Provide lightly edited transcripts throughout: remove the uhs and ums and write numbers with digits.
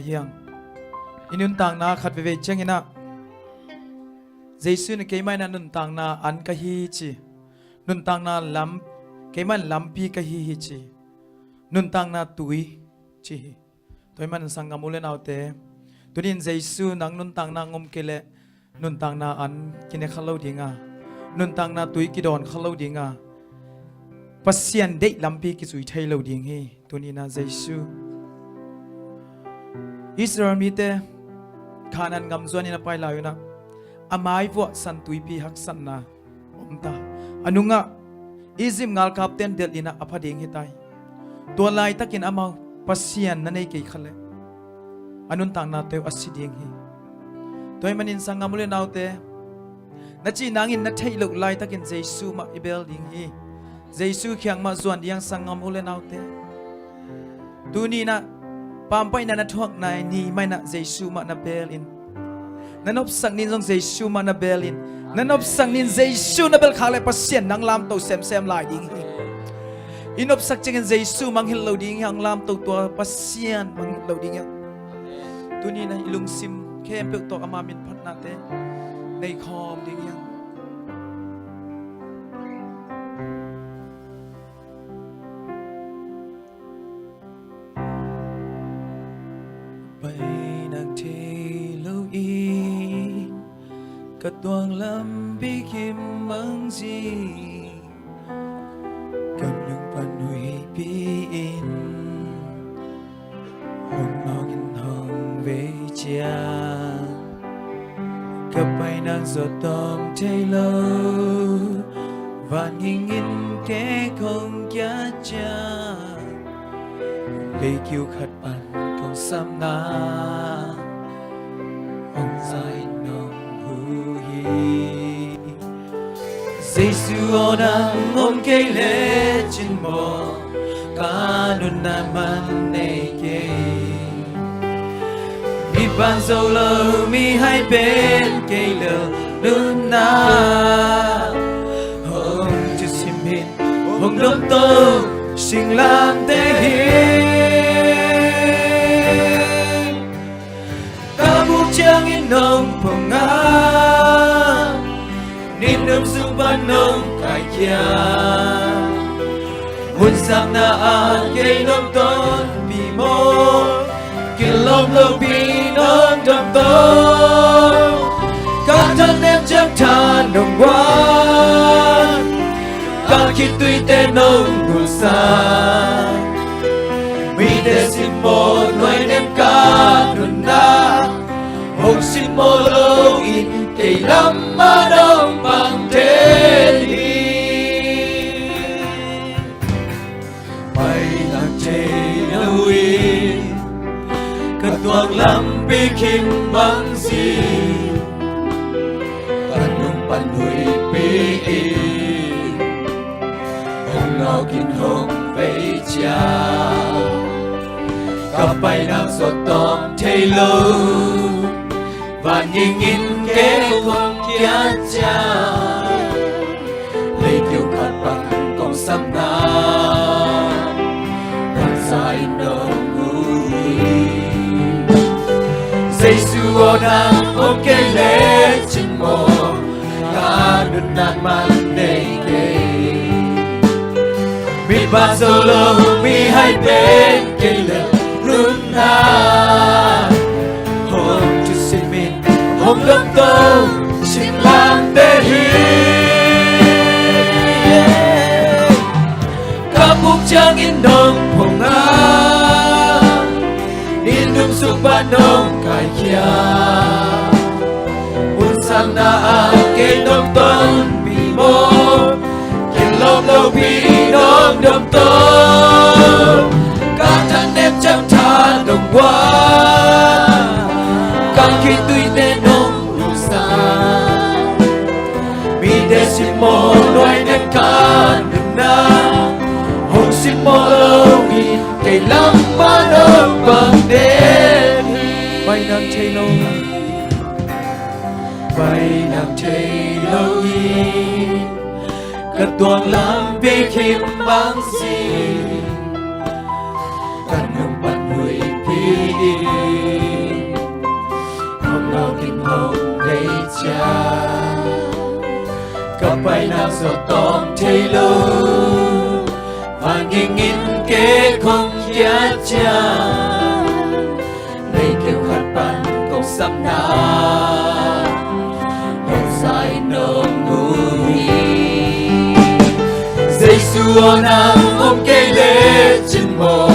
hiang inun tang na khat ve chengina Jesu ne keimai na nun tang na an ka hi chi nun tang na lam keiman lampi ka hi chi nun tang na tui chi toy man sangam ulen autte tunin Jesu nang nun tang na ngom kele nun tang na an kine khalo dinga nun tang na tui ki don khalo dinga pasian de lampi ki chui thai lo ding hi tunina Jesu Israel mi te khanan ngam zuan ina pai law na amai vo san tuipi hak san na omta anunga izim ngal kapten del ina aphading hitai to lai takin amau pasian na nei ke khale anun tang na te asiding hi toy manin sangamule naute na chi nangin na thei lo lai takin Jesu ma ibel ding hi Jesu khyang ma zuan diang sangamule naute tuni na pampai na nathuak nai ni mai na Jesu ma na belin nanop sang nin jong Jesu ma na belin nanop sang nin Jesu na bel khale pasien nang lam to sem lai ding inop sak cheng Jesu mang hil lo ding hang lam to to pasien mang lo ding tuni na ilung sim khem pe to ama min phat na te nei khom ding yang Cất tuang lâm bi kim mang gì cầm nâng pan hủy bi in hồng mau in hồng về cha cặp bay nàng giọt tóm thay lâu và nhìn in kẻ không giá cha lấy kêu khát bàn không xăm na hồng dài Jesu ona ngom kele chin mo kanun na man neke mi ban zo lo mi hai bên kele nun na hong chu sim hin hong dom to sing lam te hi ka bu chang in nong phong nga Nin nâm sung ban nông cải kia Muốn sang na an gây nông tôn Vì mô Kỳ lông lâu bị nông đầm tôn Các thân em chắc thà nông quan Các khi tuy tên nông đủ xa Vì để xin một nuôi em ca nôn na Hồng xin mô lâu in Cây lắm mà đông bằng thế đi Mày lạc chê lâu in Cất tuang lắm bi kim bằng gì Bạn nông bạn hủy bi in Hồng ngào kinh hồng vây cha Cặp bay nàng giọt tóm thay lâu và nhìn in kế không kia cha lấy kiêu khát bằng công xăm na bằng dài nồng vui Jesu ona ôm cây lệ chinh mồ cả đứt nát man đầy kề mi ba giờ lâu mi hai bên cây lệ run na Hồng lâm tô xin làm để hi Các bút trang in đồng hồng á In nung suk ban nông cải kia Muốn sang na a kê nông tôn bì mô Kiên lông lâu bì nông đầm tôn Các thân em chẳng tha đồng quá Các khi tuy tên xin mô nuôi nên ca đừng na hồng xin mô lâu nghi cây lắm mà đông bằng đêm bay nắng chây lâu bay nắng chây lâu nghi cất tuang lắm bi kim bằng gì cất nông bắt nuôi bi nào giọt tóm thấy lâu và nghiêng nghiêng kế không giá cha lấy kêu khát bàn cầu sắp na hồng dài nồng núi dây xua nam ôm cây lê trên mồ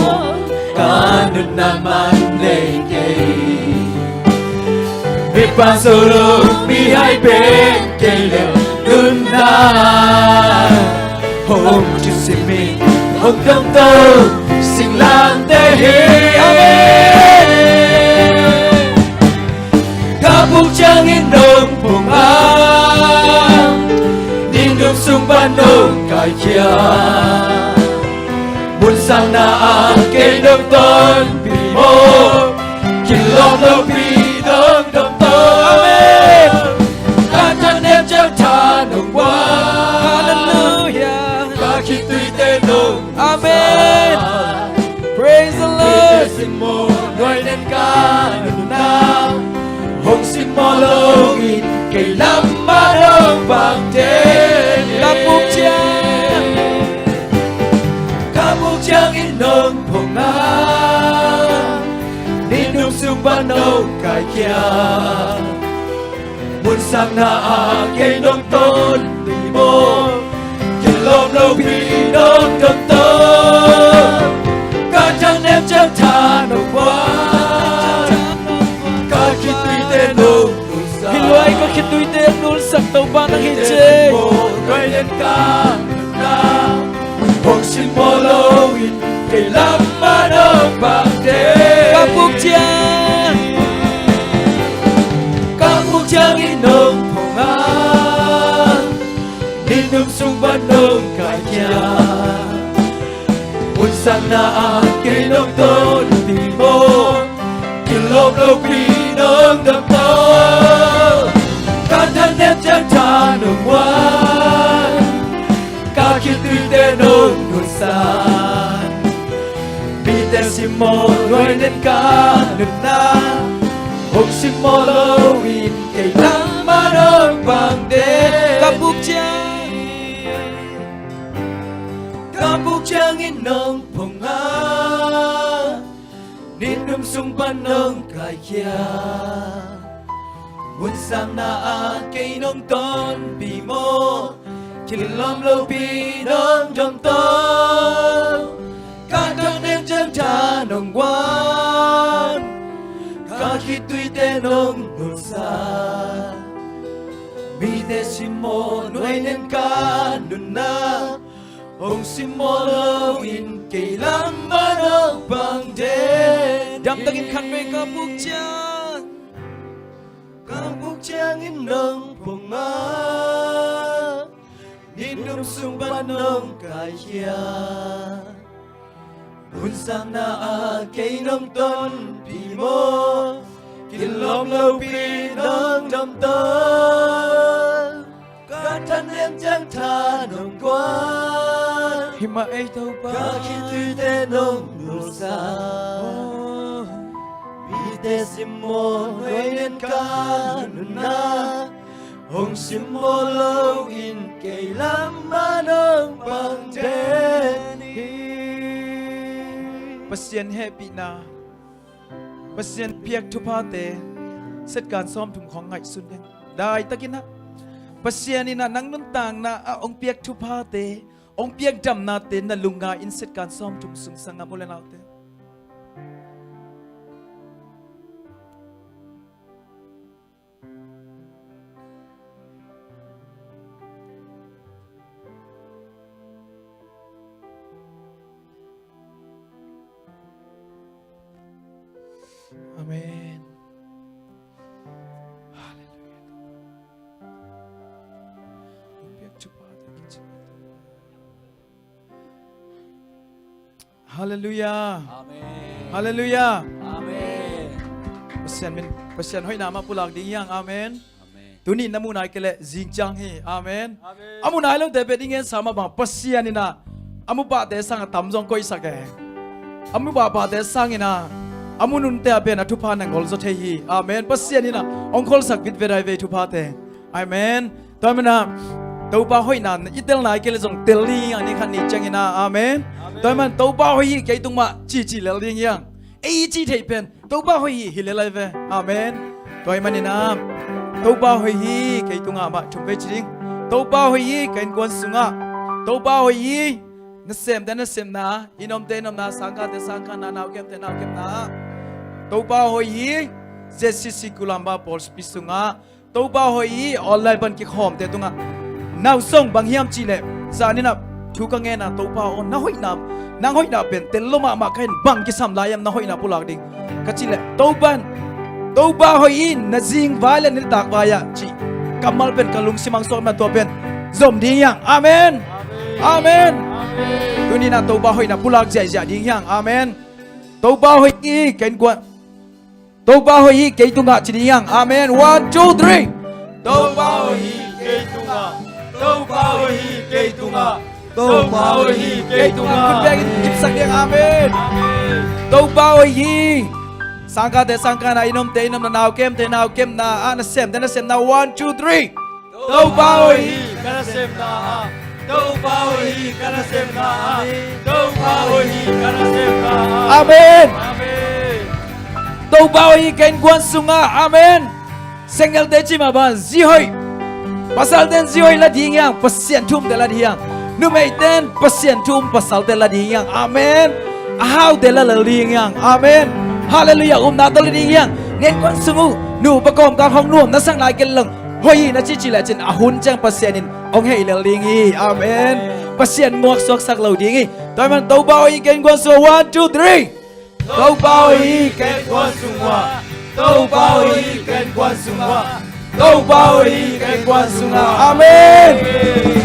cả nước nam man lê cây biết bao giờ đâu mi hai bên cây lê đơn na hôm chưa xin mình hôm không tơ xin làm tê hi cả buông trăng in đồng buông ám nhìn đồng sung ban đồng cài chia buồn sang na cây đồng tôn bị môkin lòng đâu bị đồng đồng tôn amen ta thân em chẳng tha đồng quá hallelujah và khi tuy tên đồng amen praise the Lord xin mô nói nên ca nương nam hồng xin mô lâu in cây lắm má đông vàng thế ca bục trang in nông hồng nam nên đông sung ban đầu cài kia muốn sang na cây nông tôn tùy môkin lòng lâu vì nông cầm tơ cả chẳng em chẳng tha nông quá cả khi tuy tên nông khi loài có khi tuy tên nông sắc tàu ban đang hiện chế nói lên ca na hồng xin mô lâu in cây lắm má đông vàng thế ca bục trang in nông hồng an nên nông sung ban nông cài nhà buồn sang na cây nông tôn tìm môkin lòng lâu vì nông đầm tơ cả thân em chẳng tha nông ngoan cả khi tuy tên nông nổi sàn vì tên xin mô nói nên ca nương na hồng xin mô lâu in cây nắng má đông vàng đen ca bục trang in nông phong á nên nông sung ban nông cài kia buồn sang na cây nông tôn bị môkin lòng lâu bị nông trong tơ cả thân em chẳng tha nông quan cả khi tuy tên nông nổi xa mi te xin mô nuôi nên ca nương na hồng xin mô lâu in cây lắm má đông bằng đen đam ta in khăn về ca bục trang in nông phong á nhìn nông sung ban nông cài kia buồn sang na cây nông tôn bị môkin lòng lâu vì nông đầm tơ cả thân em chẳng tha nông quan hi ma ai tàu ba cả khi tuy tên nông nổi xa vì tên xin mô nói nên ca nương na hồng xin mô lâu in cây lắm má đông bằng tên pasien happy na pasien piak thu pa te setการซ้อมถุงของไงสุดยังได้ตะกินนะpasienนี่นะนังนุ่นต่างนะองเปียกทุพาเตองเปียกดำนาเตนะลุงงาอินเซตการซ้อมถุงสุงสังงาโมเลนาเตอาเมนฮาเลลูยาองเปียกทุพาเตกิจฮาเลลูยา Amen. ฮาเลลูยา Amen. pasien hoy nama pulak ding yang amen Amen. tuni namu nai kele jingjang hi amen amu nai lo te pe ding sama ba pasien ni na amu ba te sang tam jong koi sake amu ba te sang ina amu nun te pe na thupa na ngol zo the hi amen pasien ni na ongkol sak bit verai ve thupa te amen tamina ตัวบ้าหอยนานอีเตลนายเกลส่งเตลลี่อย่างนี้ขันนี้จังอินาอาเมนตัวมันตัวบ้าหอยเกยตุงมาจีเลลี่อย่างไอ้จีเทเป็นตัวบ้าหอยฮิเลไลเวอาเมนตัวมันนี่นะตัวบ้าหอยเกยตุงมาชุมเบจริงตัวบ้าหอยเกยกวนสุงะตัวบ้าหอยนั่นเซมแต่นั่นเซมนะอินอมเตนอมนาสังฆาเตสังฆานานาเกมเตนาเกมนะตัวบ้าหอยเจสซิกุลัมบาบอลสปิสุงะตัวบ้าหอยออนไลน์บันกิขอมเตตุงะน่าส่งบางเฮียมจีเล่จานี่นะทุกงเงินนะตัวบ้าอ่อนน่าหอยนาเป็นเตลมามาแค่บางกิสามลายมน่าหอยนาพูลักดิ่งก็จีเล่ตัวบ้าหอยน่าจิงไว้เลยนี่ตักไว้อะจีกำมัลเป็นกะลุงสิมังสอนมาตัวเป็นจมดิ่งยังอาเมนอาเมนตัวนี้นะตัวบ้าหอยนาพูลักใจดิ่งยังอาเมนตัวบ้าหอยอีเก่งกว่าตัวบ้าหอยเก่งตุงะจีดิ่งยังอาเมน 1 2 3ตัวบ้าหอยเก่งตุงะตัวบ้าหอยเก่งตุงะตัวบ้าหอยเก่งตุงะคุณแบงกิบสักเดียงอาเมนตัวบ้าหอยสังฆาเตสังฆานาอินอมเตอินอมนาวเกมเตนาวเกมนาอานาเซมเตนาเซมนา1 2 3ตัวบ้าหอยกานาเซมนาตัวบ้าหอยกานาเซมนาตัวบ้าหอยกานาเซมนาอาเมนตัวบ้าหอยเก่งกวนสุงะอาเมนเซงเกลเตจิมาบันซีหอยpasal ten zioi la dingyang pasien tum de la diang numei ten pasien tum pasal de la dingyang amen how de la dingyang amen hallelujah na de la dingyang ngen kon sungu nu pakom ka hong nuam na sang lai ken leng hoi na chi chi la chen ahun chang pasienin ong hei la dingi amen pasien muak sok sak lo dingi toy man to bao i ken kon so 1 2 3 to bao i ken kon sungwa to bao i ken kon sungwa Tâu bao hi cái quan sunga amen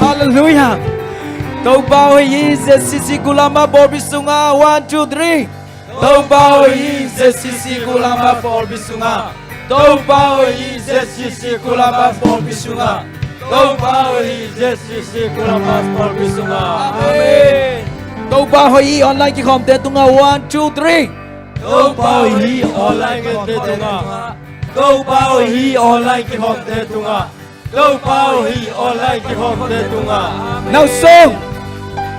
hallelujah Tâu bao hi Yesus kulama borbi sunga 1 2 3 Tâu bao hi Yesus kulama borbi sunga Tâu bao hi Yesus kulama borbi sunga Tâu bao hi Yesus kulama borbi sunga amen Tâu bao hi online ki khom te tunga 1 2 3 Tâu bao hi online ki te tunga Tâu bao hi online ki hom te tunga Tâu bao hi online ki hom te tunga Nào song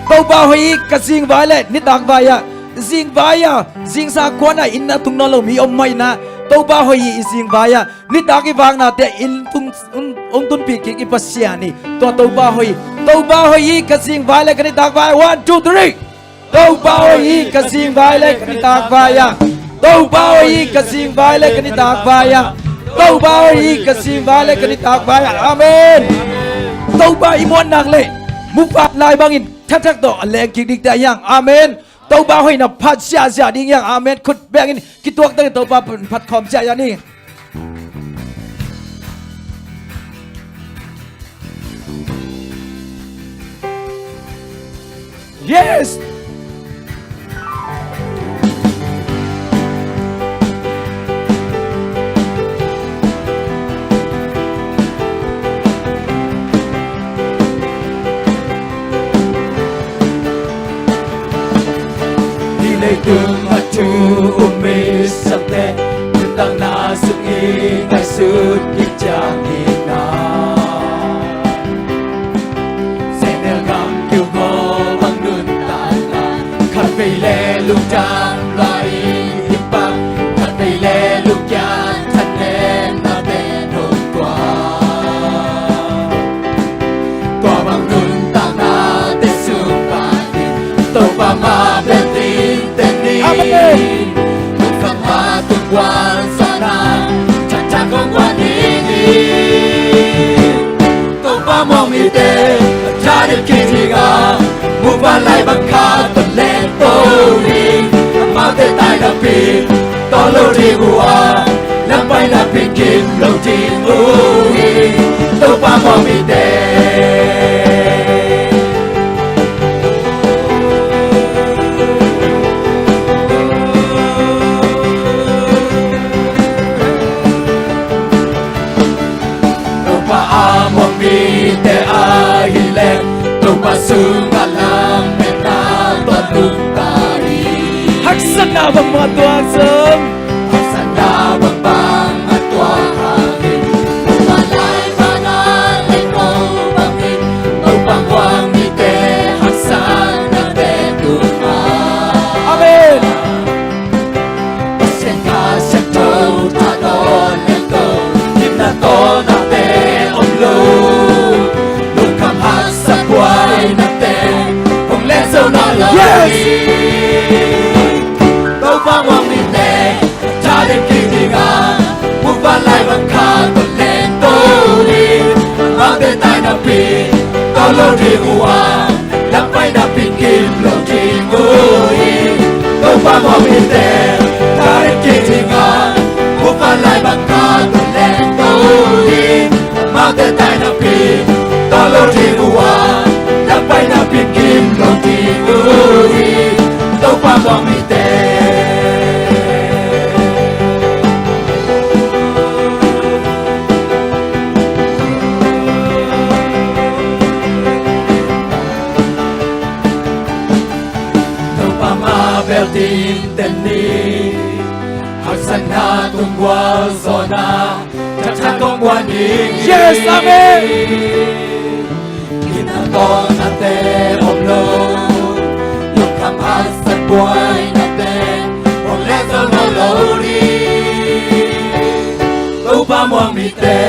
Tâu bao hi ka jing vai le ni dak vai ya jing vai ya jing sa kwa na in na tung no lo mi om mai na Tâu bao hi jing vai ya ni dak ki wang na te in tung ong tun pi ki pasia ni to tâu bao hi ka jing vai le ka ni dak vai 1 2 3 Tâu bao hi ka jing vai le ka ni dak vai ya Tâu bao hi ka sing vai le kani tak vai ya Tâu bao hi ka sing vai le kani tak vai ya amen Tâu bao i mon nak le mu pat lai bangin thak to aleng ki dik da yang amen Tâu bao hi na phat sia ding yang amen khut bengin ki tuak ta to pa phat khom sia ya ni Yes Tương hatu umi samte tentang nasungi ngasut kijang ina senel gam kêu go bang nun tala khat vei le lu jam lai hipang khat vei le lu yan than ne na be non tua bang nun tala te su pa to pa ma be Amen. Tukang matungwan sana Chachakong wanini Tupa mong ite Chadip kitiga Mubalay bangka Talen tori Mate tay na pin Tolo di gua Lampay na pikin Low di uwi Tupa mong ite te ahile tupa sungalam meta tolungkari haksana bang mga tuwang sang haksana bang mga tuwang hangin malay manalay mo bangin va lại bằng khá tuần lên tôi đi mang tên tai na pi tao lâu đi hùa lắm bay na pi kim lâu đi ngồi tôi qua mong đi tè ta đi kia thì ngã muốn va lại bằng khá tuần lên tôi đi mang tên tai na pi tao lâu đi hùa lắm bay na pi kim lâu đi ngồi tôi qua mong đi tè Bertin teni Haksana tungwa zona Chacha kongwa ni Yes, amen. Kinanton nate omlo Yung kamasan buhay nate Ong lezo no lori Lupa mo ang mite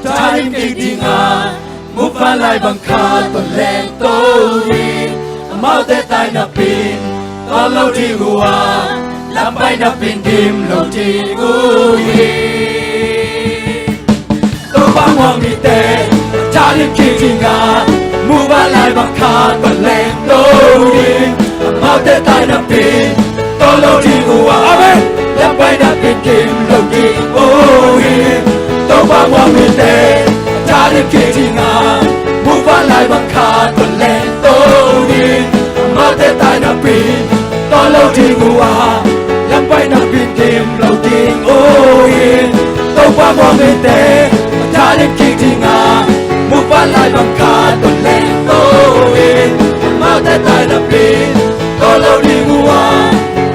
Charim kitinga Mupalay bangka Tolento Mau te tay na pin có lâu đi hùa làm bay na pin kim lâu đi ngồi tôi ba hoàng mi tê cha đi kia chỉ ngà mua ba lại bằng khát còn lên tôi đi mau tê tay na pin có lâu đi hùa làm bay na pin kim lâu đi ngồi tôi ba hoàng mi tê cha đi kia chỉ ngà mua ba lại bằng khát còn lên tôi đi mau tê tay na pin to lâu đi ngủ lắm bay nằm bên tim lâu đi ôi tôi qua mong bên tê ta đến khi thì ngà mua phát lại bằng cả tuần lên tôi mau tay tay nằm bên to lâu đi ngủ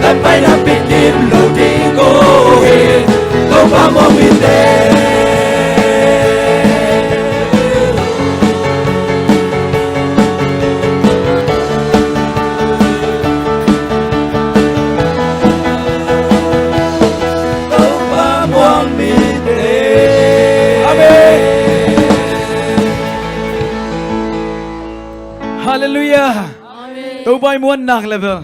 lắm bay nằm bên tim lâu đi ôi tôi qua mong bên tê Hallelujah. Tôi bay muốn nặng level.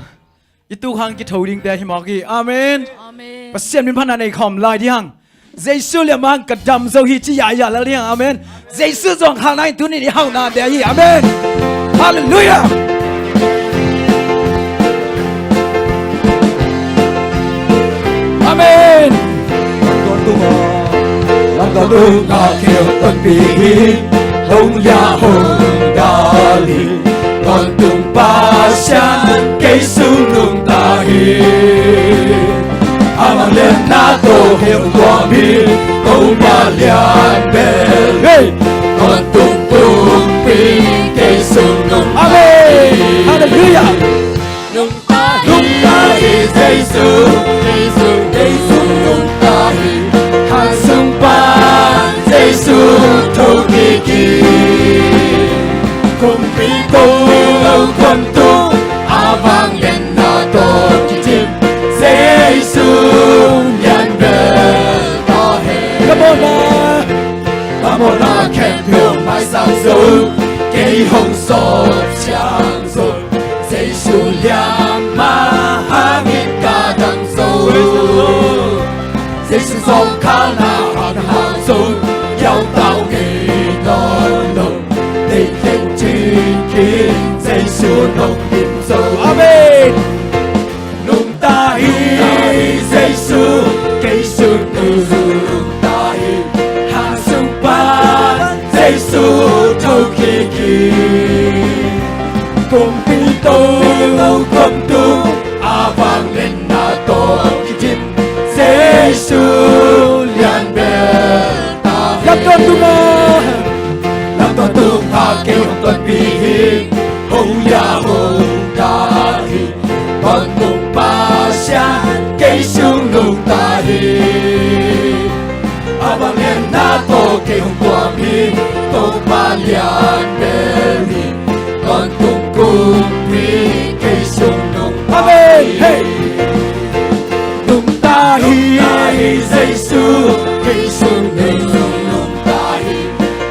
Itu hang ki thâu ding te hi ma ki. Amen. Amen. Pasien min phan nei khom lai di hang. Giêsu le mang ka dam zo hi chi ya la di hang. Amen. Giêsu zong hang nai tu ni hang na de hi. Amen. Hallelujah. Amen. Con tu ngà kêu tuần bì hông ya hông đa li con tung ba san cây su nung ta hi amang lên na tô hiệu qua bi câu ba lian bel con tung pi cây su nung Amen. Hallelujah. nung ta hi Giêsu nung ta hi hàng sung ba Giêsu thâu kỳ kỳ cùng bị câu con tu vang lên na to chim Giêsu nhận về ta hè Come on na khen thưởng mai sang dấu cây hồng sọt chàng rồi Giêsu liang ma hàng ít cả đằng sâu Giêsu song khá na hàng sâu giao tao kỳ non nồng để thành chi kiến Giêsu nồng tim sâu Amen. nung ta hi Giêsu cây sương từ nung ta hi hàng sương ba Giêsu thâu kỳ kỳ cùng tin tôi không tu vang lên na to chim Giêsu lian bè ta Làm con tu ma. làm con tu ta kêu tuần bì hông ya hông ta hi con nung ba xa cây sương nung ta hi vang lên na to kêu qua mi tô ba lian bè li con tung cung mi cây sương nung ta Amen. Hey. nung ta hi Giêsu cây sương nung ta hi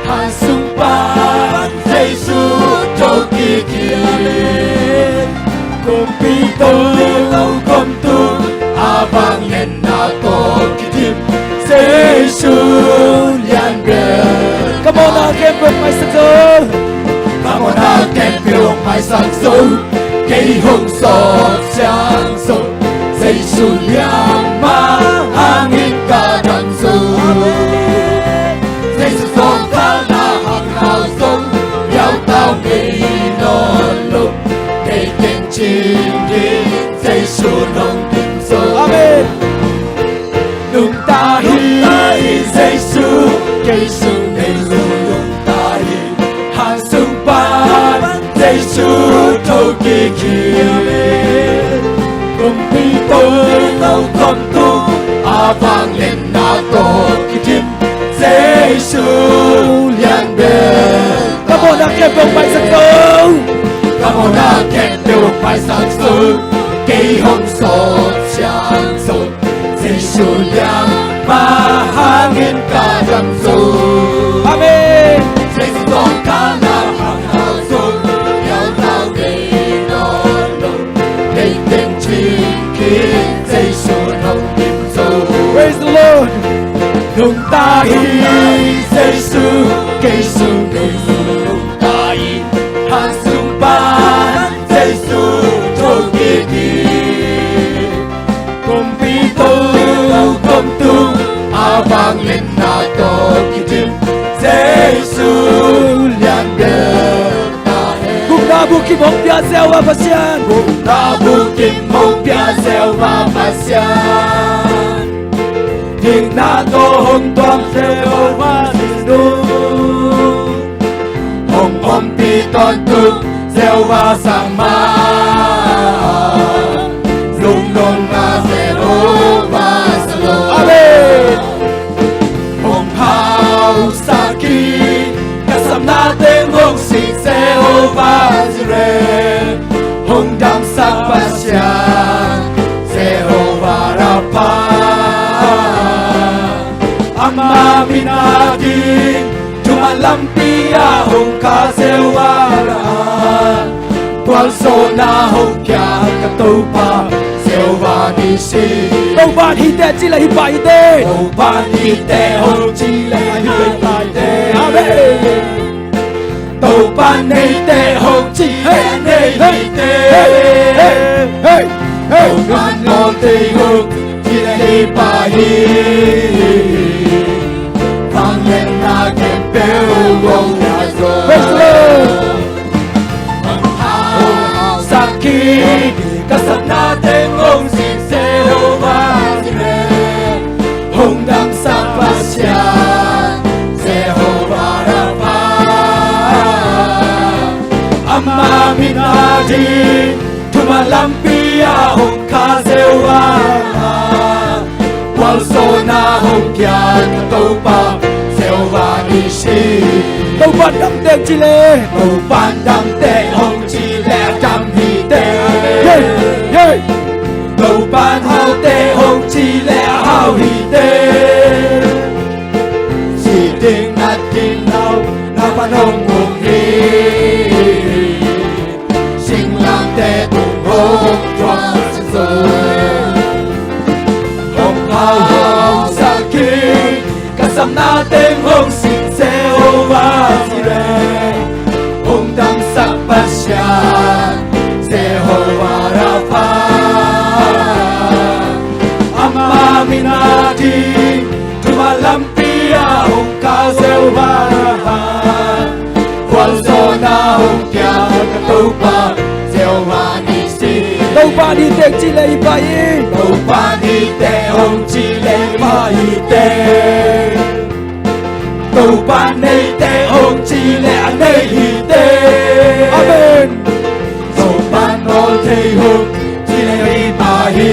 hàng sung ba Giêsu thâu kỳ kỳ cùng pi tô con tu vang lên na to kỳ tim Giêsu phải sáng sớm cây hồng sọt sáng sớm dây xuân liang ma hàng nghìn cả đằng sâu dây xuân sọt ta là hàng hào sông nhau tao nghĩ non lục cây kênh chim đi dây xuân hồng kim sâu Amen. nung ta hi dây xuân cây xuân cây xuân nung ta hi hàng xuân ban dây xuân thâu kỳ kỳ cùng đi tôi đâu còn tu vang lên na to kỳ tim dây xuân liang bền Come on, now get back by the phone. Come on now get đều phải sáng sớm cây hồng sọt sáng sớm dây xuân liang mà hàng nghìn cả đằng sâu Amen. dây xuân gió cá là hàng hào sông nhau tao gây non lông cây tên chim kín dây xuân hồng kim sâu Praise the Lord. nung ta hi dây xuân cây xuân nung ta hi hàng xuân ban dây xuân thâu kỳ kỳ cùng bi tô cùng tu vang lên na to kỳ tim dây xuân liang bền ta hết Cùng ta bu kim hong bia gieo và phát triển. cùng ta bu kim hồng bia gieo và phát triển tiếng na to hồng toang gieo và xin đúng hồng ôm pi toàn tu gieo và sang ma lung non na gieo và salo Amen. hồng hào sa ki kasam na tên hồng xin gieo và zire hồng đam sắc pasian gieo và rapa amma minadi cuma lampia hong ka sewara Pualsona hong kya katopa sewa ni si Đâu bạn hi tệ chỉ là hi bài tệ. Đâu ban hi te hong chi la hi bài te Amen. Đâu ban hi te hong chi la hi te Hey, hey. Đâu ngon ngon te hong chi la hi bài vang lên na kem bell gong na Praise the Lord. Saki kasam na tên hong xin seo va zire hong dam sa pasian Jehovah Rafa amma minadi tuma lampia hong ka sewa Pualsona hong kya katopa sewa ni si Đâu bạn đâm tên chỉ lệ. Đâu ban đam tệ hồng chi lẽ đam hi tệ Hey, hey. Đâu ban hao tệ hồng chi lẽ hao hi tệ Chỉ tiếng nát kim nào na ban hồng hồng hi Sinh lang tệ tung hồng choang sinh rồi Hồng hao hồng sa ki kasam na tên hồng xin seo va zire hong dam sak pasian Jehovah Rafa amma minadi tuma lampia hong ka sewa Pualsona hong kya katopa sewa ni si Đâu bạn hi tệ chỉ là hi bài. Đâu ban hi te hong chi le ba hi te Đâu ban nay te hong chi le nay hi te Amen. Đâu ban no te hong chi le hi ba hi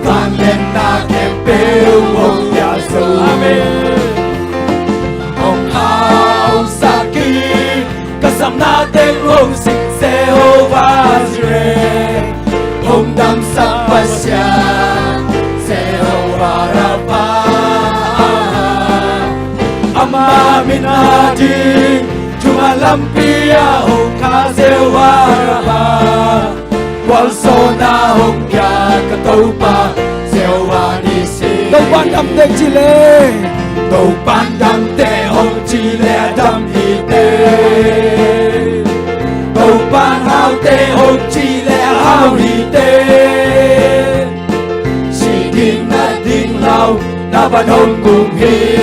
vang lên na kem bell hong ya so Amen hong hao sa ki kasam na tên hong xin seo va zire hong dam sa pasian Jehovah Rafa amma minadi cuma lampia hong ka sewa Pualsona hong kya katopa sewa ni si Đâu bạn đâm tên chỉ lệ. Đâu ban đam tệ hong chi lẽ đam hi tệ tàu ban hao tê hồn chi lẽ hao hì tê chỉ tin là tin lao na ban hồn cùng hi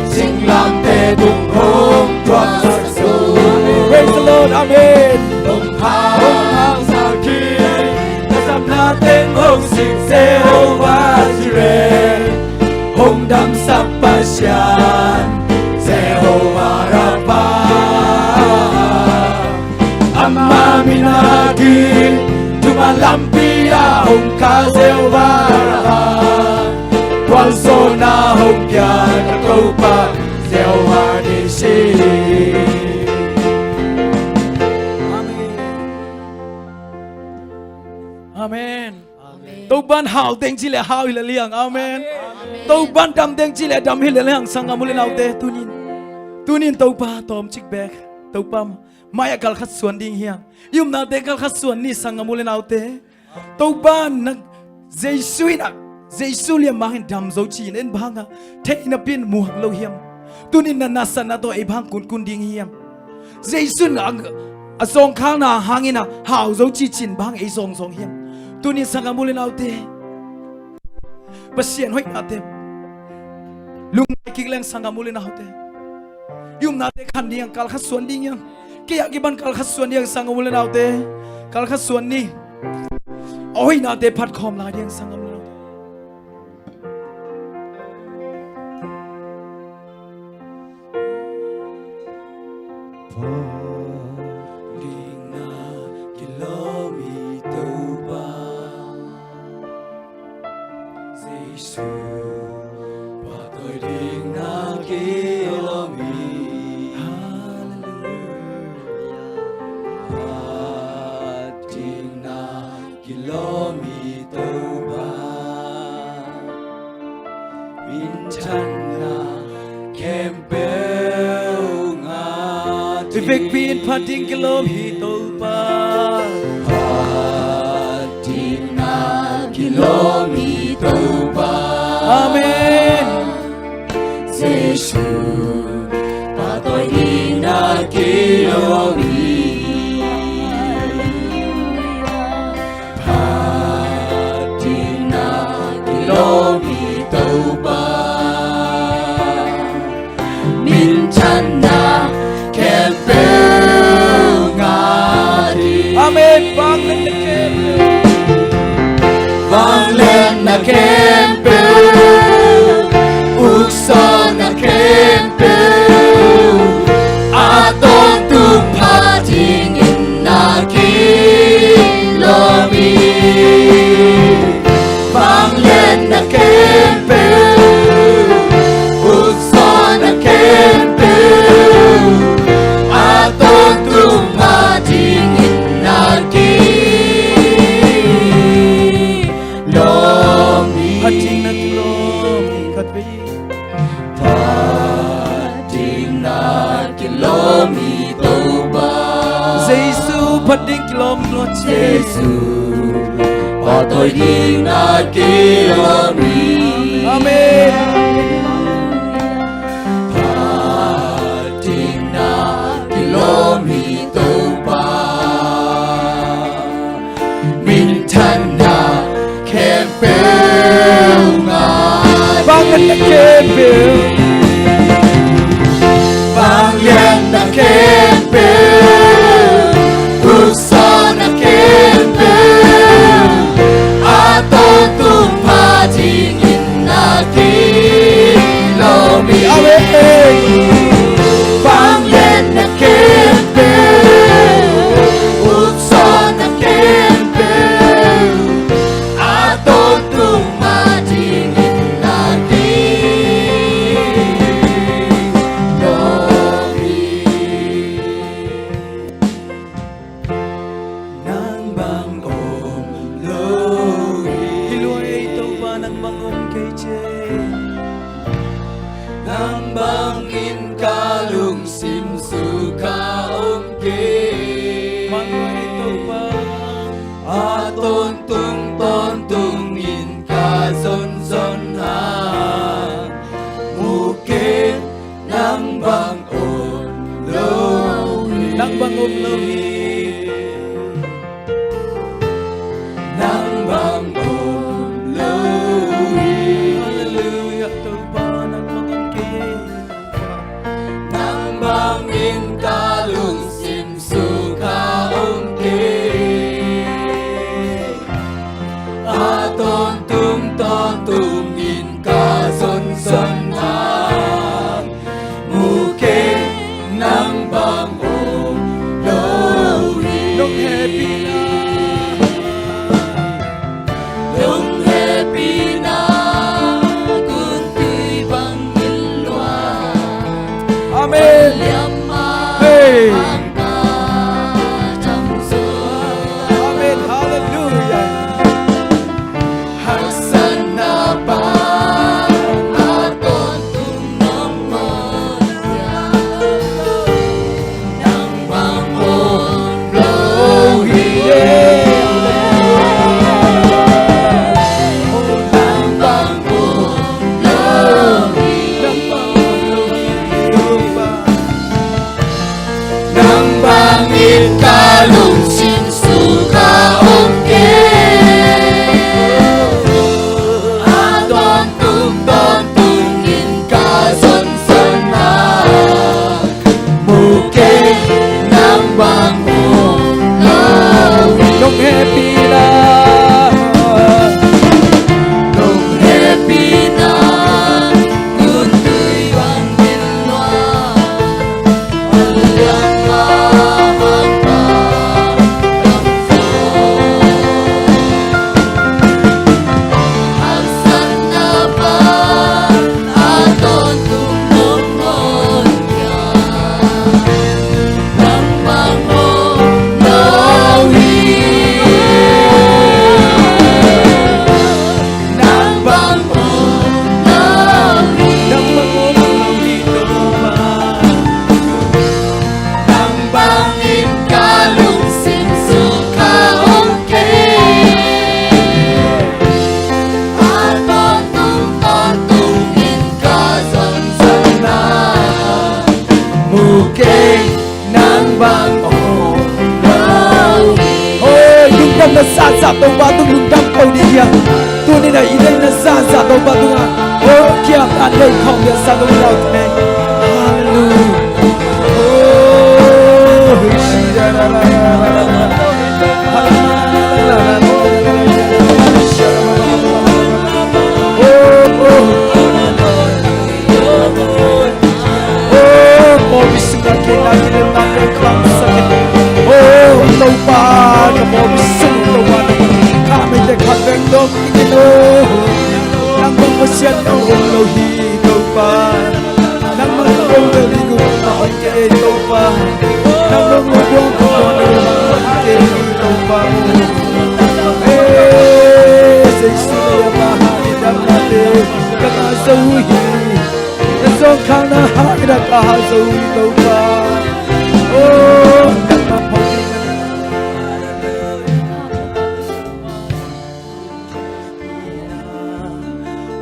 sinh làm tê cùng hồn cho thật sự. Praise the Lord, Amen. Hồng hào sao kia ta sắp na tên hồng sinh Jehovah Jireh hồng đam sắp ba sian Jehovah Rapha Amma minagi Tuma lampia hồng ca Jehovah Rapha Qual sona hồng kian câu pa Jehovah Nisi. Amen. Tâu ban hào tên chỉ là hào là liang. Amen. Tâu ban đam tên chỉ là đam hi là liang sang amulin autte tunin tâu pa tom chik bek tâu pam maya kal khat suan ding hiang yum na te kal khat suan ni sang amulin autte tâu ban nag Jesus liam mahin dam zo chi nen banga the na pin mu hak lo hiam tunin na nasan na to e bang kun ding hiam Jesus na asong khang na hangina hào zo chi chin bang e song hiam tunin sang amulin autte pasien hoi ate lung ki leng sang amulin autte yum na te khan diang kal khat suan ding yang kia ki ban kal khat suan diang sang amulin autte kal khat suan ni oi na te phat khom la diang sang amulin Vivek pin pating kilometer pa pating na kilometer pa. Amen. Giêsu và tôi đi na kilometer pating na kilometer pa min chan na Amen. Vang lên na kempel ukso na kempel aton tung pating in na kilomi vang lên na kempel ukso na kempel aton tung pating in na pating na kilomi katbi pating na kilometer ba Giêsu pating kilomi lo Giêsu và tôi đi na kilomi. Amen. Pating na kilometer ba min tan na kempel ngài Bangan na kempel vang lên na kempel ukso na kempel aton tung pating in na kilomi đón tung nhìn cả dân dân hàng mù kê nắng bằng ôm lâu hi Nung happy na. Nung happy na kun tươi bằng in loa Amen. liam ma Hey. ang ka trong gió Amen. Hallelujah. Haksan na pa aton tumong monya nang bangon lohi nang bangon lohi nang bangin kalung sin suka ongke Adon tung in ka son son na Muke nang bangon lawi Nung happy na. Nung happy na Kuntu'y bang dinwa Alyang mahang ka Haksan na ba aton tumong monya nang bangon lawi nang bangon lawi Nang magmumulaw dito pa. nang bangin kalung sinsuka ongke aton tungin ka son sana mukeng nang bangon lawi Ôi, yung bang nasasap daw ba itong lundang ko niya? Tunay na inay nasasap daw ba itong oh, kaya ang lay kong niya sa lumaw tunay. Hallelujah. Oh, shira la la la la la. Oh, bising na kinakilin natin kang sakit. Oh, ikaw pa na mo bising ikaw naman kami na kagang nung ino. Nang mamasyan na ulaw ikaw pa. Nang magkong naligot na kay ikaw pa. Nang magmubong ko na kay ikaw pa. Eh, sa isinaya mahali na natin kakasawihin. Nasong kang nahagi na kahasawi ikaw pa. Oh, nagmapagin na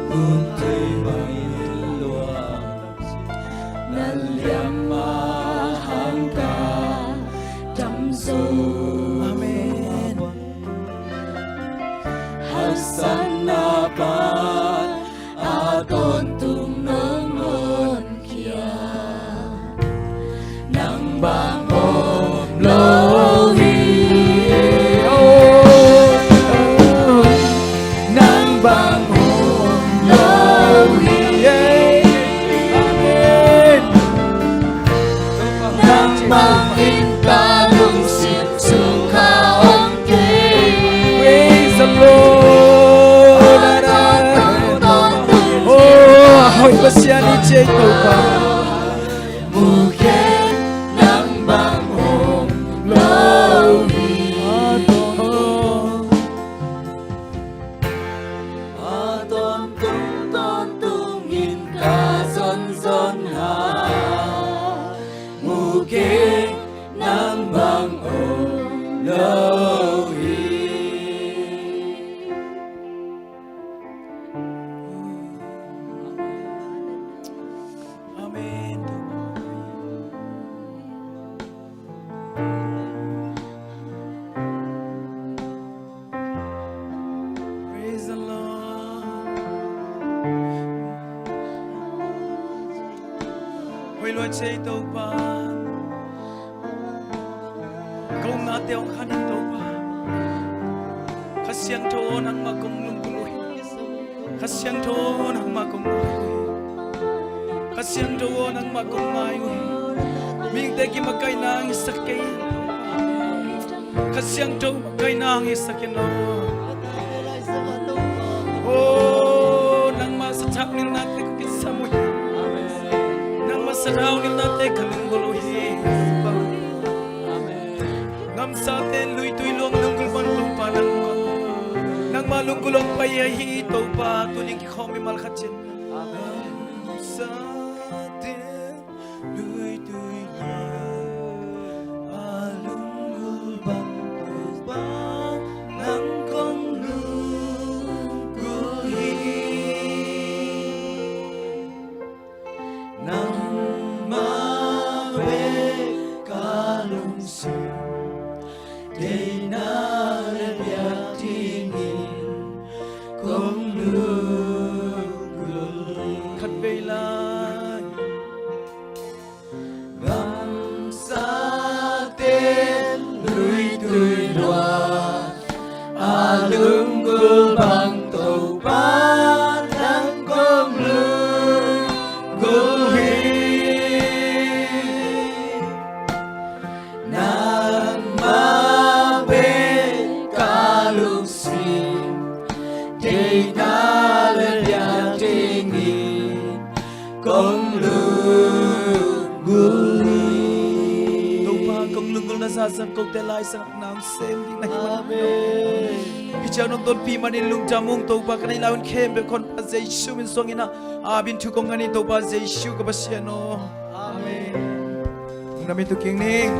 Kunto'y bangin lua Nalyang mahang ka Damso Amen. Haksan na pa Aton tumnungon kiya Nang bangon lohi Nang bangon lohi Amen. Nang bangin kalung sin suka ongke Praise the Lord. Oh, ahoy basya ni Jacob pa. Mukhen nang bangon lohi Aton tungin ka son son ha Mukhen nang bangon lohi Amen. Praise the Lord. Hoy Lord sa ito pa. Kung natin ang kanin to pa. Kasiyang doon ang magkumlungkuloy. Kasiang to nang makumay Kasiang to nang makumay Ming teki magkay nang isakay Kasiang to magkay nang isakay no Oh nang masatap ning natin kisamoy Nang masaraw ning natin kalingguluhin Ngam sa atin luy-tuy luang nunggul bantong panang Nang malunggulong payahi ito pa tuling kikomi malkachin Sa atin luy-tuy luang alunggul bantong panang kong nunggulhin Nang mawek kalungsing Day na rebyak tingin kong nunggul Kat belay Ngam sa atin luy-tuy luwa Alunggul bang taupan ng kong nunggulhin Nang Day na lalyak tingin kong lunggulin Tupa kong lunggul na sasangkog telay sa nang sending na himan Pichaw nung ton pima ni lung jamong tupa kanilawin kembe kon pa sa Yeshu min songina abin tukong ngani tupa sa Yeshu kabasyano Amen Nami tuking ning